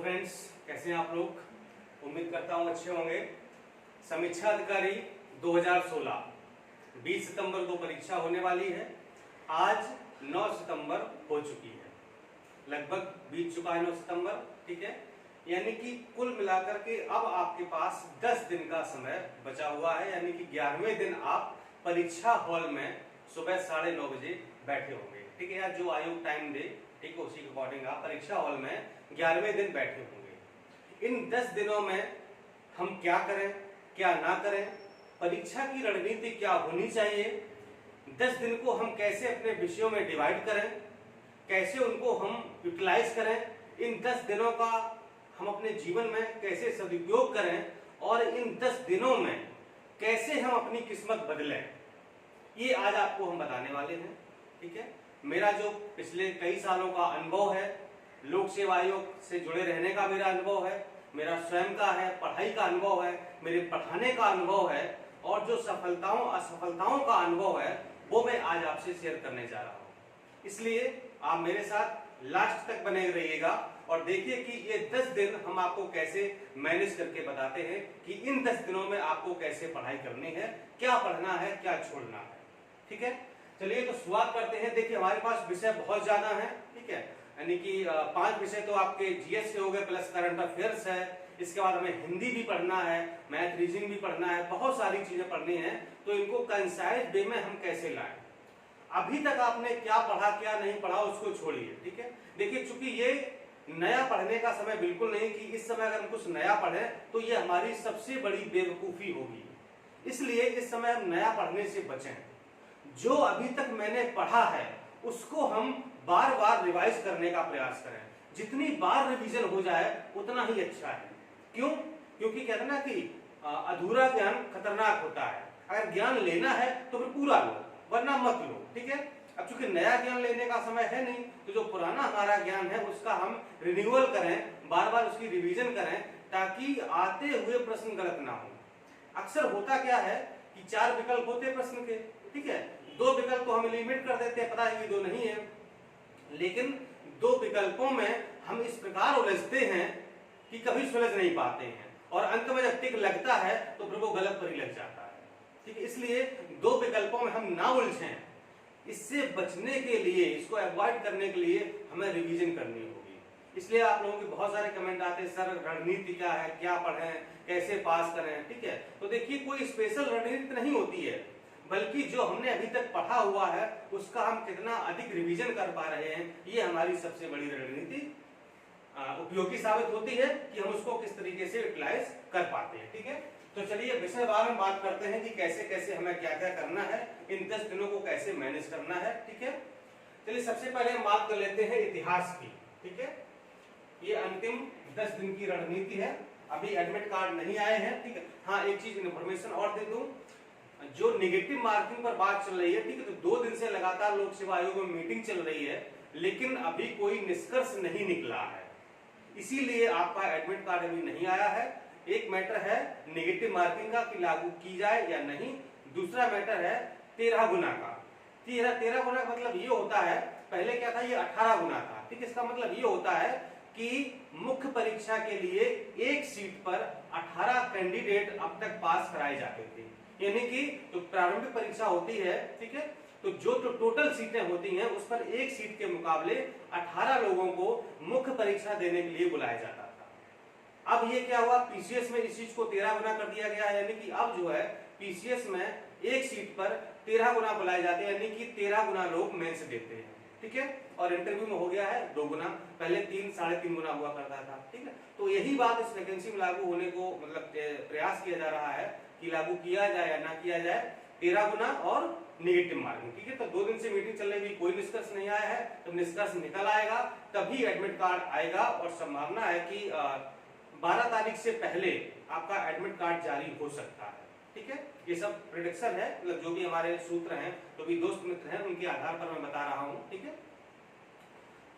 Hello friends, कैसे हैं आप लोग। उम्मीद करता हूं अच्छे होंगे। समीक्षा अधिकारी 2016 20 सितंबर को परीक्षा होने वाली है। आज 9 सितंबर हो चुकी है, लगभग बीत चुका है 9 सितंबर, ठीक है। यानी कि कुल मिलाकर के अब आपके पास 10 दिन का समय बचा हुआ है, यानी कि 11वें दिन आप परीक्षा हॉल में सुबह 9:30 बजे बैठे होंगे, ठीक है। या जो आयोग टाइम दे, ठीक है, उसी के अकॉर्डिंग आप परीक्षा हॉल में 11वें दिन बैठे होंगे। इन 10 दिनों में हम क्या करें, क्या ना करें, परीक्षा की रणनीति क्या होनी चाहिए, 10 दिन को हम कैसे अपने विषयों में डिवाइड करें, कैसे उनको हम यूटिलाइज करें, इन 10 दिनों का हम अपने जीवन में कैसे सदुपयोग करें और इन 10 दिनों में कैसे हम अपनी किस्मत बदलें, ये आज आपको हम बताने वाले हैं, ठीक है। मेरा जो पिछले कई सालों का अनुभव है, लोक सेवा आयोग से जुड़े रहने का मेरा अनुभव है, मेरा स्वयं का है, पढ़ाई का अनुभव है, मेरे पढ़ाने का अनुभव है, और जो सफलताओं असफलताओं का अनुभव है वो मैं आज आपसे शेयर करने जा रहा हूं। इसलिए आप मेरे साथ लास्ट तक बने रहिएगा और देखिए कि ये 10 दिन हम आपको कैसे मैनेज करके बताते हैं कि इन 10 दिनों में आपको कैसे पढ़ाई करनी है, क्या पढ़ना है, क्या छोड़ना है, ठीक है। चलिए तो शुरुआत करते हैं। देखिए हमारे पास विषय बहुत ज्यादा है, ठीक है, यानी कि 5 विषय तो आपके जीएस के हो गए, प्लस करंट अफेयर्स है, इसके बाद हमें हिंदी भी पढ़ना है, मैथ रीजनिंग भी पढ़ना है, बहुत सारी चीजें पढ़नी है। तो इनको कंसाइज वे में हम कैसे लाएं। अभी तक आपने क्या पढ़ा क्या नहीं पढ़ा उसको छोड़िए, ठीक है। देखिए चूंकि ये नया पढ़ने का समय बिल्कुल नहीं कि इस समय अगर हम कुछ नया पढ़े तो ये हमारी सबसे बड़ी बेवकूफी होगी, इसलिए इस समय हम नया पढ़ने से बचें। जो अभी तक मैंने पढ़ा है उसको हम बार बार रिवाइज करने का प्रयास करें। जितनी बार रिवीजन हो जाए उतना ही अच्छा है। क्यों? क्योंकि कहते हैं ना कि अधूरा ज्ञान खतरनाक होता है। अगर ज्ञान लेना है तो फिर पूरा लो, वरना मत लो, ठीक है। अब चूंकि नया ज्ञान लेने का समय है नहीं, तो जो पुराना हमारा ज्ञान है उसका हम रिन्यूअल करें, बार बार उसकी रिवीजन करें, ताकि आते हुए प्रश्न गलत ना हो। अक्सर होता क्या है कि 4 विकल्प होते प्रश्न के, ठीक है, 2 विकल्प तो हम एलिमिनेट कर देते हैं, पता है कि 2 नहीं है, लेकिन 2 विकल्पों में हम इस प्रकार उलझते हैं कि कभी सुलझ नहीं पाते हैं, और अंत में जब टिक लगता है तो फिर वो गलत पर ही लग जाता है, ठीक है। इसलिए 2 विकल्पों में हम ना उलझें, इससे बचने के लिए, इसको अवॉइड करने के लिए हमें रिवीजन करनी होगी। इसलिए आप लोगों के बहुत सारे कमेंट आते हैं, सर रणनीति क्या है, क्या पढ़ें, कैसे पास करें, ठीक है। तो देखिए कोई स्पेशल रणनीति नहीं होती है, बल्कि जो हमने अभी तक पढ़ा हुआ है उसका हम कितना अधिक रिवीजन कर पा रहे हैं, ये हमारी सबसे बड़ी रणनीति उपयोगी साबित होती है कि हम उसको किस तरीके से यूटिलाइज कर पाते हैं, ठीक है। तो चलिए विषय वार हम बात करते हैं कि कैसे कैसे हमें क्या क्या करना है, इन 10 दिनों को कैसे मैनेज करना है, ठीक है। चलिए सबसे पहले हम बात कर लेते हैं इतिहास की, ठीक है। ये अंतिम 10 दिन की रणनीति है। अभी एडमिट कार्ड नहीं आए हैं, ठीक है। हाँ, एक चीज इन्फॉर्मेशन और दे दूं, जो नेगेटिव मार्किंग पर बात चल रही है, ठीक है, तो 2 दिन से लगातार लोक सेवा आयोग में मीटिंग चल रही है, लेकिन अभी कोई निष्कर्ष नहीं निकला है, इसीलिए आपका एडमिट कार्ड अभी नहीं आया है। एक मैटर है नेगेटिव मार्किंग का कि लागू की जाए या नहीं, दूसरा मैटर है 13 गुना का। 13 गुना का मतलब ये होता है, पहले क्या था, ये 18 गुना था, ठीक है। इसका मतलब ये होता है कि मुख्य परीक्षा के लिए एक सीट पर 18 कैंडिडेट अब तक पास कराए जाते थे, यानी कि जो प्रारंभिक परीक्षा होती है, ठीक है, तो जो टोटल सीटें होती हैं उस पर एक सीट के मुकाबले 18 लोगों को मुख्य परीक्षा देने के लिए बुलाया जाता था। अब ये क्या हुआ, पीसीएस में इस चीज को 13 गुना कर दिया गया है, यानी कि अब जो है पीसीएस में एक सीट पर 13 गुना बुलाए जाते हैं, यानी कि 13 गुना लोग मेंस देते हैं, ठीक है। और इंटरव्यू में हो गया है 2 गुना, पहले 3 साढ़े 3 गुना हुआ करता था, ठीक है। तो यही बात इस वैकेंसी में लागू होने को मतलब प्रयास किया जा रहा है कि लागू किया जाए या ना किया जाए, 13 गुना और नेगेटिव मार्किंग, ठीक है। तो 2 दिन से मीटिंग चल रही, कोई निष्कर्ष नहीं आया है, तो निष्कर्ष निकल आएगा तभी एडमिट कार्ड आएगा, और संभावना है कि 12 तारीख से पहले आपका एडमिट कार्ड जारी हो सकता है, ठीक है। ये सब प्रेडिक्शन है, मतलब जो भी हमारे सूत्र हैं, जो भी दोस्त मित्र हैं, उनके आधार पर मैं बता रहा हूँ, ठीक है।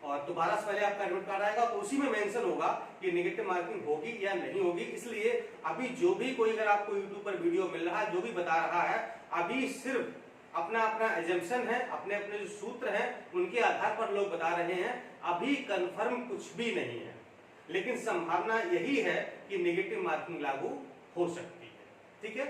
और दोबारा से पहले आपका एडमिट कार्ड आएगा तो उसी में मेंशन होगा कि नेगेटिव मार्किंग होगी या नहीं होगी। इसलिए अभी जो भी कोई अगर आपको यूट्यूब पर वीडियो मिल रहा है, जो भी बता रहा है, अभी सिर्फ अपना अपना एजम्पशन है, अपने अपने जो सूत्र हैं उनके आधार पर लोग बता रहे हैं, अभी कंफर्म कुछ भी नहीं है। लेकिन संभावना यही है कि नेगेटिव मार्किंग लागू हो सकती है। ठीक है,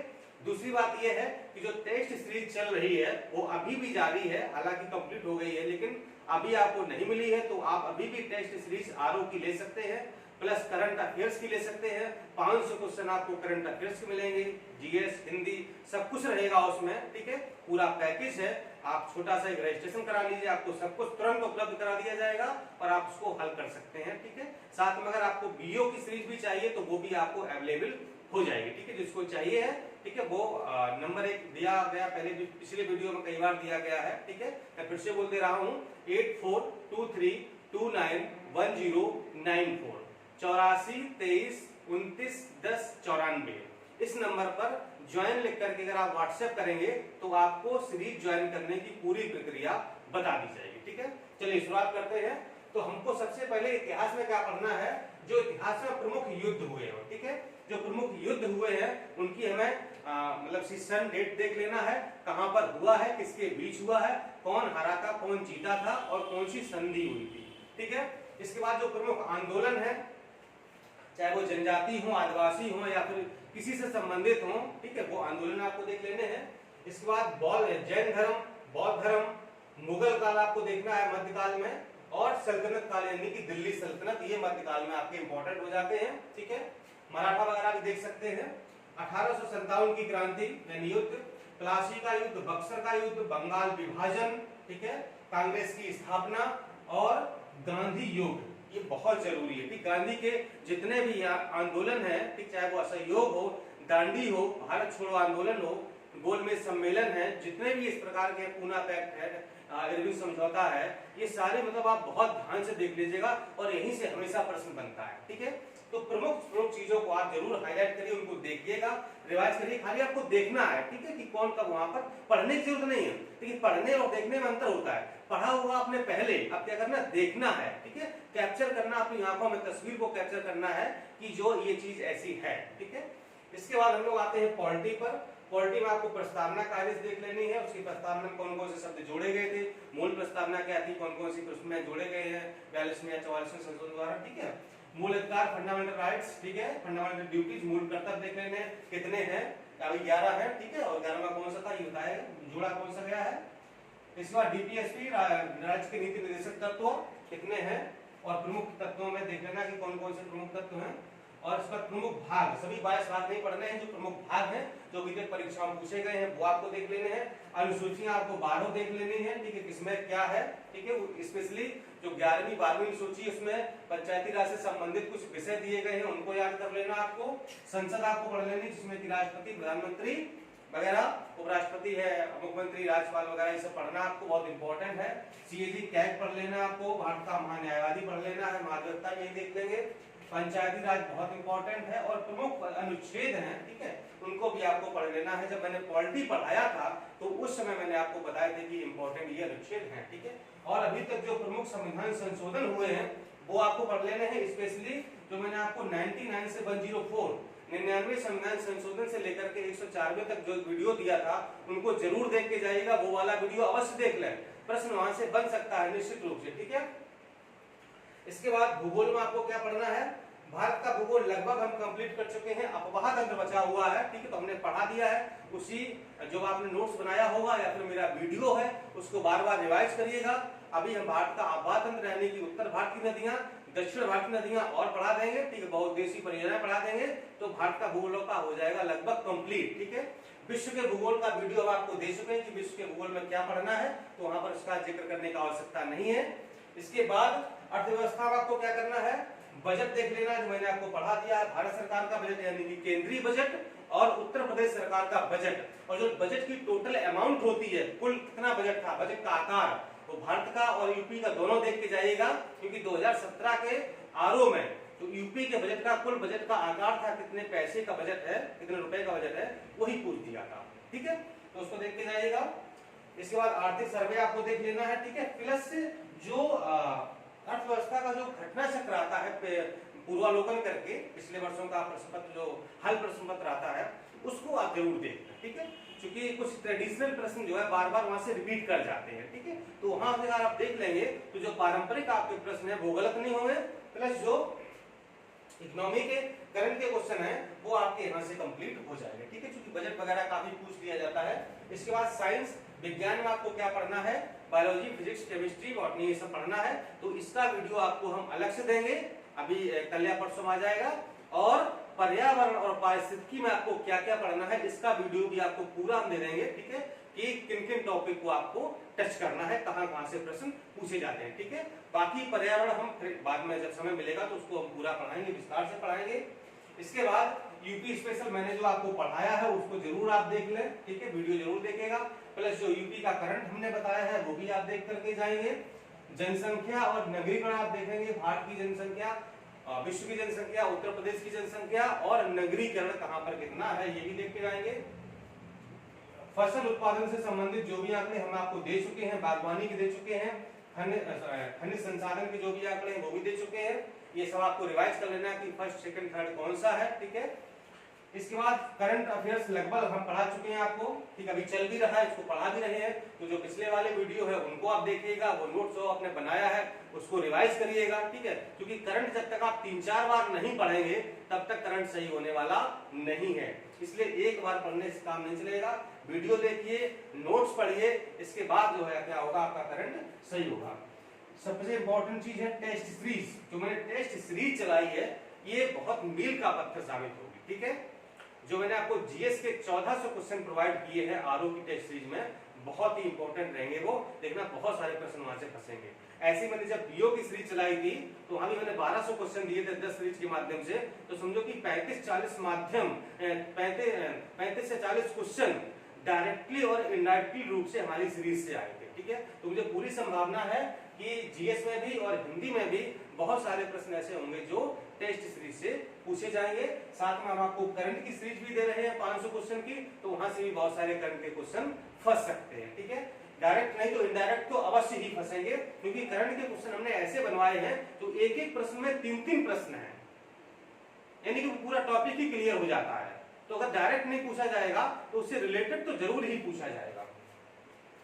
दूसरी बात यह है कि जो टेस्ट सीरीज चल रही है वो अभी भी जारी है, हालांकि कंप्लीट हो गई है लेकिन अभी आपको नहीं मिली है, तो आप अभी भी टेस्ट सीरीज आरओ की ले सकते हैं, प्लस करंट अफेयर्स की ले सकते हैं। 500 क्वेश्चन आपको करंट अफेयर्स के मिलेंगे, जीएस, हिंदी सब कुछ रहेगा उसमें। ठीक है, पूरा पैकेज है। आप छोटा सा एक रजिस्ट्रेशन करा लीजिए, आपको सब कुछ तुरंत उपलब्ध करा दिया जाएगा और आप उसको हल कर सकते हैं। ठीक है, साथ में अगर आपको बीओ की सीरीज भी चाहिए तो वो भी आपको अवेलेबल हो जाएगी। ठीक है, जिसको चाहिए है, ठीक है, वो नंबर 1 दिया गया, पहले भी पिछले वीडियो में कई बार दिया गया है। ठीक है, मैं फिर से बोल दे रहा हूँ, 8423291094 84 23 29 10 94। इस नंबर पर ज्वाइन लिख करके अगर आप व्हाट्सएप करेंगे तो आपको सीरीज ज्वाइन करने की पूरी प्रक्रिया बता दी जाएगी। ठीक है, चलिए शुरुआत करते हैं। तो हमको सबसे पहले इतिहास में क्या पढ़ना है, जो इतिहास में प्रमुख युद्ध हुए हैं। ठीक है, जो प्रमुख युद्ध हुए हैं उनकी हमें मतलब सन डेट देख लेना है, कहां पर हुआ है, किसके बीच हुआ है, कौन हारा था, कौन जीता था और कौन सी संधि हुई थी। ठीक है, इसके बाद जो प्रमुख आंदोलन है, चाहे वो जनजाति हो, आदिवासी हो या फिर किसी से संबंधित हो, ठीक है, वो आंदोलन आपको देख लेने हैं। इसके बाद जैन धर्म, बौद्ध धर्म, मुगल काल आपको देखना है मध्यकाल में, और सल्तनत काल यानी कि दिल्ली सल्तनत, ये मध्यकाल में आपके इंपॉर्टेंट हो जाते हैं। ठीक है, मराठा वगैरह भी देख सकते हैं। 1857 की क्रांति यानी युद्ध, प्लासी का युद्ध, बक्सर का युद्ध, बंगाल विभाजन, ठीक है, कांग्रेस की स्थापना और गांधी युग, ये बहुत जरूरी है। ठीक, गांधी के जितने भी आंदोलन है, ठीक, चाहे वो असहयोग हो, दांडी हो, भारत छोड़ो आंदोलन हो, गोलमेज सम्मेलन है, जितने भी इस प्रकार के पूना पैक्ट है, इरविन समझौता है, ये सारे मतलब आप बहुत ध्यान से देख लीजिएगा और यहीं से हमेशा प्रश्न बनता है। ठीक है, तो प्रमुख चीजों को आप जरूर हाईलाइट करिए, उनको देखिएगा, रिवाइज करिए, खाली आपको देखना है। ठीक है, कि कौन कब वहां पर, पढ़ने की जरूरत नहीं है, लेकिन पढ़ने और देखने में अंतर होता है। पढ़ा होगा आपने पहले, अब क्या करना, देखना है। ठीक है, कैप्चर करना, अपनी आंखों में तस्वीर को कैप्चर करना है कि जो ये चीज ऐसी है। ठीक है, इसके बाद हम लोग आते हैं पॉलिटी पर। पॉलिटी में आपको प्रस्तावना कार्य देख लेनी है, उसकी प्रस्तावना में कौन कौन से शब्द जोड़े गए थे, मूल प्रस्तावना क्या थी, कौन कौन सी उसमें जोड़े गए हैं 42वें या 44वें संशोधन द्वारा। ठीक है, मूल अधिकार, फंडामेंटल राइट्स, ठीक है, फंडामेंटल ड्यूटीज, मूल कर्तव्य देख लेने हैं, कितने हैं, अभी 11 है। ठीक है, और 11वां कौन सा था ये बताएगा, जोड़ा कौन सा गया है। इसके बाद डीपीएसपी, राज्य के नीति निर्देशक तत्व कितने हैं, और प्रमुख तत्वों में देख लेना कि कौन कौन से प्रमुख तत्व हैं, और इसका प्रमुख भाग, सभी 22 भाग नहीं पढ़ने हैं, जो प्रमुख भाग हैं जो विद्युत परीक्षाओं में पूछे गए हैं वो आपको देख लेने हैं। अनुसूचियां आपको 12 देख लेनी है। ठीक है, किसमें क्या है। ठीक है, स्पेशली जो 11वीं 12वीं अनुसूची, उसमें पंचायती राज से संबंधित कुछ विषय दिए गए हैं, उनको याद कर लेना आपको। संसद आपको पढ़ लेनी, जिसमें कि राष्ट्रपति, प्रधानमंत्री वगैरह, उपराष्ट्रपति है, मुख्यमंत्री, राज्यपाल वगैरह, ये सब पढ़ना आपको बहुत इंपॉर्टेंट है। सीएजी कैग पढ़ लेना आपको, भारत का महान्यायवादी पढ़ लेना है, महाधिवक्ता भी देख लेंगे, पंचायती राज बहुत इंपॉर्टेंट है, और प्रमुख अनुच्छेद हैं, ठीक है, उनको भी आपको पढ़ लेना है। जब मैंने पॉलिटी पढ़ाया था तो उस समय मैंने आपको बताया था कि इंपॉर्टेंट ये अनुच्छेद हैं। ठीक है, और अभी तक जो प्रमुख संविधान संशोधन हुए हैं वो आपको पढ़ लेने हैं। स्पेशली जो मैंने आपको 99 से 104 99 संविधान संशोधन से लेकर के 104वें तक जो वीडियो दिया था, उनको जरूर देख के जाइएगा, वो वाला वीडियो अवश्य देख लें, प्रश्न वहां से बन सकता है निश्चित रूप से। ठीक है, इसके बाद भूगोल में आपको क्या पढ़ना है, भारत का भूगोल लगभग हम कंप्लीट कर चुके हैं, अपवाह तंत्र बचा हुआ है। ठीक है, तो हमने पढ़ा दिया है, उसी जो आपने नोट्स बनाया होगा या फिर मेरा वीडियो है उसको बार बार रिवाइज करिएगा। अभी हम भारत का अपवाह तंत्र यानी कि उत्तर भारत की नदियां, दक्षिण भारत की नदियां और पढ़ा देंगे। ठीक है, बहुउद्देशीय परियोजनाएं पढ़ा देंगे, तो भारत का भूगोल का हो जाएगा लगभग कंप्लीट। ठीक है, विश्व के भूगोल का वीडियो हम आपको दे चुके हैं कि विश्व के भूगोल में क्या पढ़ना है, तो वहां पर इसका जिक्र करने की आवश्यकता नहीं है। इसके बाद अर्थव्यवस्था में आपको क्या करना है, बजट देख लेना, जो मैंने आपको पढ़ा दिया है, भारत सरकार का बजट यानी कि केंद्रीय बजट और उत्तर प्रदेश सरकार का बजट, और जो बजट की टोटल अमाउंट होती है, कुल कितना बजट था, बजट का आकार, तो भारत का और यूपी का दोनों देख के जाइएगा, क्योंकि 2017 के आरओ में तो यूपी के बजट का कुल बजट का आकार था, कितने पैसे का बजट है, कितने रुपए का बजट है, वही पूछ दिया था। ठीक है, तो उसको देख के जाइएगा। इसके बाद आर्थिक सर्वे आपको देख लेना है। ठीक है, प्लस जो अर्थव्यवस्था का जो घटना चक्र आता है पूर्वालोकन करके, पिछले वर्षों का प्रश्न पत्र जो हल प्रश्न पत्र आता है उसको आप जरूर देखना। ठीक है, क्योंकि कुछ ट्रेडिशनल प्रश्न जो है बार बार वहां से रिपीट कर जाते हैं। ठीक है, तो वहां से अगर आप देख लेंगे तो जो पारंपरिक आपके प्रश्न है वो गलत नहीं होंगे, प्लस जो इकोनॉमी के करंट के क्वेश्चन है वो आपके यहाँ से कंप्लीट हो जाएगा, ठीक है, क्योंकि बजट वगैरह काफी पूछ लिया जाता है। इसके बाद साइंस विज्ञान में आपको क्या पढ़ना है, बायोलॉजी, फिजिक्स, केमिस्ट्री, बॉटनी, ये सब पढ़ना है, तो इसका वीडियो आपको हम अलग से देंगे, अभी कल या परसों आ जाएगा। और पर्यावरण और पारिस्थितिकी में आपको क्या क्या पढ़ना है इसका वीडियो भी आपको पूरा हम दे देंगे, ठीक है, कि किन किन टॉपिक को आपको टच करना है, कहां कहां से प्रश्न पूछे जाते हैं, ठीक है। बाकी पर्यावरण हम फिर बाद में जब समय मिलेगा तो उसको हम पूरा पढ़ाएंगे, विस्तार से पढ़ाएंगे। इसके बाद यूपी स्पेशल मैंने जो आपको पढ़ाया है उसको जरूर आप देख लें, ठीक है, वीडियो जरूर देखेगा, प्लस जो यूपी का करंट हमने बताया है वो भी आप देख करके जाएंगे। जनसंख्या और नगरीकरण आप देखेंगे, भारत की जनसंख्या, विश्व की जनसंख्या, उत्तर प्रदेश की जनसंख्या और नगरीकरण कहां पर कितना है ये भी देख के जाएंगे। फसल उत्पादन से संबंधित जो भी आंकड़े हम आपको दे चुके हैं, बागवानी के दे चुके हैं, खनिज संसाधन के जो भी आंकड़े हैं वो भी दे चुके हैं, ये सब आपको रिवाइज कर लेना कि फर्स्ट सेकंड थर्ड कौन सा है, ठीक है। इसके बाद करंट अफेयर्स लगभग हम पढ़ा चुके हैं आपको, ठीक, अभी चल भी रहा है, इसको पढ़ा भी रहे हैं, तो जो पिछले वाले वीडियो है उनको आप देखिएगा, वो नोट्स जो आपने बनाया है उसको रिवाइज करिएगा, ठीक है, क्योंकि करंट जब तक आप 3-4 बार नहीं पढ़ेंगे तब तक करंट सही होने वाला नहीं है, इसलिए एक बार पढ़ने से काम नहीं चलेगा, वीडियो देखिए, नोट्स पढ़िए, इसके बाद जो है क्या होगा, आपका करंट सही होगा। सबसे इंपॉर्टेंट चीज है टेस्ट सीरीज, जो मैंने टेस्ट सीरीज चलाई है ये बहुत मील का पत्थर साबित होगी, ठीक है। जो मैंने आपको जीएस के 1400 क्वेश्चन प्रोवाइड किए हैं आरओ की टेस्ट सीरीज में, बहुत ही इंपॉर्टेंट रहेंगे वो, देखना बहुत सारे प्रश्न वहां से फंसेंगे। ऐसे मैंने जब बीओ की सीरीज चलाई थी तो वहां भी मैंने 1200 क्वेश्चन दिए थे 10 सीरीज के माध्यम से, तो समझो कि 35-40 माध्यम 35 से 40 क्वेश्चन डायरेक्टली और इनडायरेक्टली रूप से हमारी सीरीज से आए थे, ठीक है। तो मुझे पूरी संभावना है कि जीएस में भी और हिंदी में भी बहुत सारे प्रश्न ऐसे होंगे जो टेस्ट सीरीज से पूछे जाएंगे। साथ में हम आपको करंट की सीरीज भी दे रहे हैं 500 क्वेश्चन की, तो वहां से भी बहुत सारे करंट के क्वेश्चन फंस सकते हैं, ठीक है। डायरेक्ट नहीं तो इनडायरेक्ट तो अवश्य ही फंसेंगे, क्योंकि करंट के क्वेश्चन हमने ऐसे बनवाए हैं तो एक एक प्रश्न में 3-3 प्रश्न है, यानी कि पूरा टॉपिक ही क्लियर हो जाता है। तो अगर डायरेक्ट नहीं पूछा जाएगा तो उससे रिलेटेड तो जरूर ही पूछा जाएगा।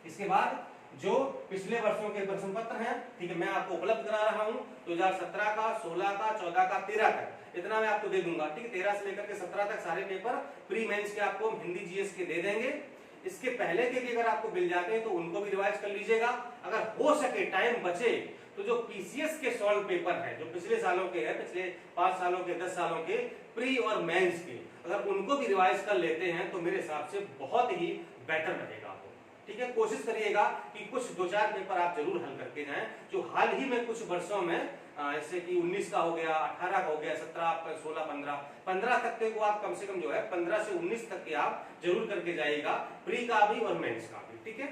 इसके बाद जो पिछले वर्षों के प्रश्न पत्र हैं, ठीक है, मैं आपको उपलब्ध करा रहा हूं 2017 का, 16 का, 14 का, 13 तक, इतना मैं आपको दे दूंगा, ठीक है। 13 से लेकर के 17 तक सारे पेपर प्री मेंस के आपको हिंदी जीएस के दे देंगे। इसके पहले के भी अगर आपको मिल जाते हैं तो उनको भी रिवाइज कर लीजिएगा। अगर हो सके टाइम बचे तो जो पीसीएस के सॉल्व पेपर है जो पिछले सालों के हैं, पिछले 5 सालों के, 10 सालों के प्री और मेंस के, अगर उनको भी रिवाइज कर लेते हैं तो मेरे हिसाब से बहुत ही बेटर रहेगा, ठीक है। कोशिश करिएगा कि कुछ 2-4 पेपर आप जरूर हल करके जाएं, जो हाल ही में कुछ वर्षों में जैसे कि 19 का हो गया, 18 का हो गया, 17, 16, 15 तक के को आप कम से कम जो है 15 से 19 तक के आप जरूर करके जाइएगा, प्री का भी और मेंस का भी, ठीक है।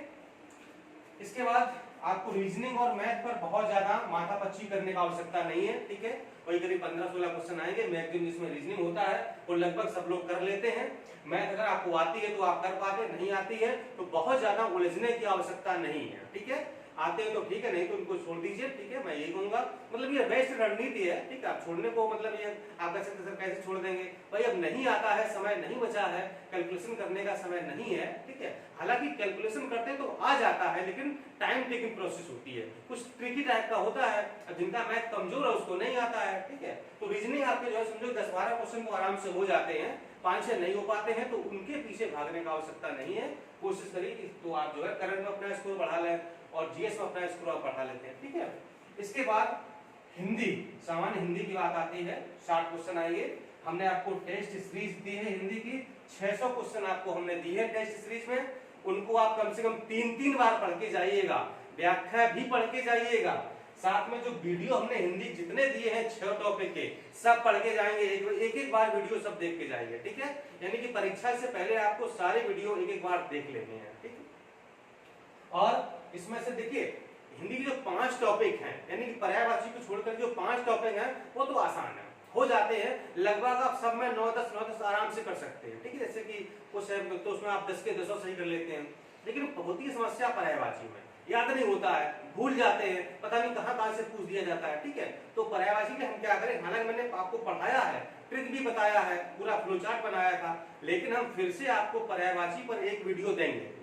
इसके बाद आपको रीजनिंग और मैथ पर बहुत ज्यादा माथापच्ची करने का आवश्यकता नहीं है, ठीक है। वही करीब 15-16 क्वेश्चन आएंगे मैक्सिमम जिसमें रीजनिंग होता है, वो लगभग सब लोग कर लेते हैं। मैथ अगर आपको आती है तो आप कर पाते, नहीं आती है तो बहुत ज्यादा उलझने की आवश्यकता नहीं है, ठीक है। आते हैं तो ठीक है, नहीं तो उनको छोड़ दीजिए, ठीक है। मैं यही कहूंगा, मतलब ये बेस्ट रणनीति है, ठीक है। आप छोड़ने को मतलब ये आप कैसे छोड़ देंगे भाई, अब नहीं आता है, समय नहीं बचा है, कैलकुलेशन करने का समय नहीं है, ठीक है। हालांकि कैलकुलेशन करते तो आ जाता है, लेकिन टाइम टेकिंग प्रोसेस होती है, कुछ ट्रिकी टाइप का होता है, जिनका मैथ कमजोर है उसको नहीं आता है, ठीक है। तो रीजनिंग आपके जो है समझो 10-12 क्वेश्चन तो आराम से हो जाते हैं, 5-6 नहीं हो पाते हैं तो उनके पीछे भागने का आवश्यकता नहीं है। कोशिश करिए तो आप जो है करंट में अपना स्कोर बढ़ा लें और जीएस में अपना स्कोर आप बढ़ा लेते हैं, ठीक है। इसके बाद हिंदी, सामान्य हिंदी की बात आती है, 60 क्वेश्चन आएंगे। हमने आपको टेस्ट सीरीज दी है हिंदी की, 600 क्वेश्चन आपको हमने दी है टेस्ट सीरीज में, उनको आप कम से कम 3-3 बार पढ़ के जाइएगा, व्याख्या भी पढ़ के जाइएगा, साथ में जो वीडियो हमने हिंदी जितने दिए हैं 6 टॉपिक के सब पढ़ के जाएंगे, एक बार वीडियो सब देख के जाएंगे, ठीक है। यानी कि परीक्षा से पहले आपको सारे वीडियो एक बार देख लेने हैं, ठीक है। और इसमें से देखिए हिंदी के जो 5 टॉपिक हैं, यानी कि पर्यायवाची को छोड़कर जो 5 टॉपिक हैं वो तो आसान है, हो जाते हैं, लगभग आप सब में 9-10 आराम से कर सकते हैं, ठीक है। जैसे कि कुछ है तो उसमें आप 10 के 10 सही कर लेते हैं, लेकिन बहुत ही समस्या पर्यायवाची में याद नहीं होता है, भूल जाते हैं, पता नहीं कहां से पूछ दिया जाता है, ठीक है। तो पर्यायवाची में हम क्या करें, हालांकि मैंने आपको पढ़ाया है, ट्रिक भी बताया है, पूरा फ्लो चार्ट बनाया था, लेकिन हम फिर से आपको पर्यायवाची पर एक वीडियो देंगे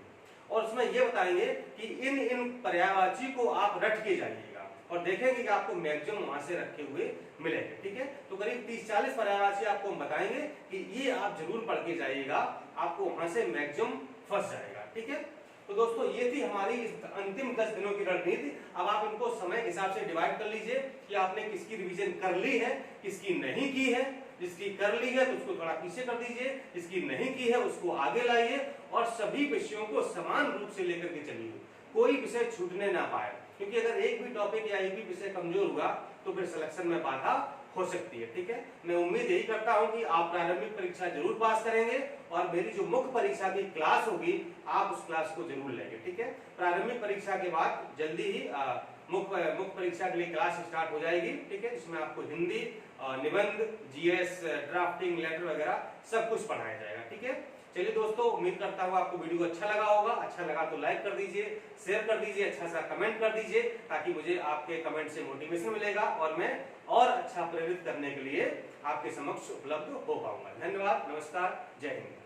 और उसमें यह बताएंगे कि इन पर्यायवाची को आप रट के जाइएगा, और देखेंगे कि आपको मैक्सिमम वहां से रखे हुए मिलेंगे। ठीक है, तो करीब 30-40 पर्यायवाची आपको हम बताएंगे कि ये आप जरूर पढ़ के जाइएगा, आपको वहां से मैक्सिमम फंस जाएगा। ठीक है, तो दोस्तों ये थी हमारी इस अंतिम 10 दिनों की रणनीति। अब आप इनको समय के हिसाब से डिवाइड कर लीजिए कि आपने किसकी रिवीजन कर ली है, किसकी नहीं की है। जिसकी कर ली है तो उसको थोड़ा पीछे कर दीजिए, जिसकी नहीं की है उसको आगे लाइए और सभी विषयों को समान रूप से लेकर के चलिए, कोई विषय छूटने ना पाए, क्योंकि अगर एक भी टॉपिक या एक भी विषय कमजोर हुआ तो फिर सिलेक्शन में बाधा हो सकती है। ठीक है, मैं उम्मीद यही करता हूं कि आप प्रारंभिक परीक्षा जरूर पास करेंगे और मेरी जो मुख्य परीक्षा की क्लास होगी आप उस क्लास को जरूर लेंगे। ठीक है, प्रारंभिक परीक्षा के बाद जल्दी ही मुख्य परीक्षा के लिए क्लास स्टार्ट हो जाएगी। ठीक है, इसमें आपको हिंदी, निबंध, जीएस, ड्राफ्टिंग, लेटर वगैरह सब कुछ पढ़ाया जाएगा। ठीक है, चलिए दोस्तों, उम्मीद करता हूँ आपको वीडियो अच्छा लगा होगा। अच्छा लगा तो लाइक कर दीजिए, शेयर कर दीजिए, अच्छा सा कमेंट कर दीजिए, ताकि मुझे आपके कमेंट से मोटिवेशन मिलेगा और मैं और अच्छा प्रेरित करने के लिए आपके समक्ष उपलब्ध हो पाऊंगा। धन्यवाद, नमस्कार, जय हिंद।